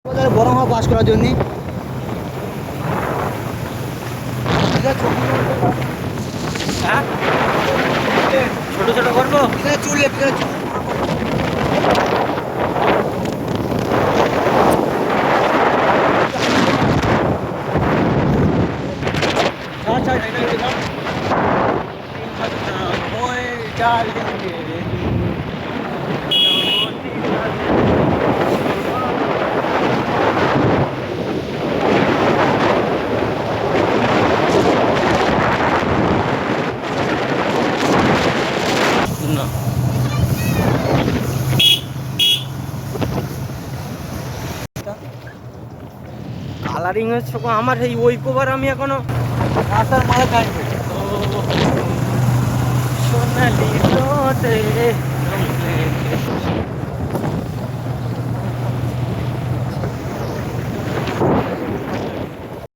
বড় হওয়া পাস করার জন্য হ্যাঁ ছোট ছোট করবো। চুল না কালারিং হচ্ছে আমার এই ওই কভার আমি এখনো রাস্তার মালে খাইনি। সোনালি রোদে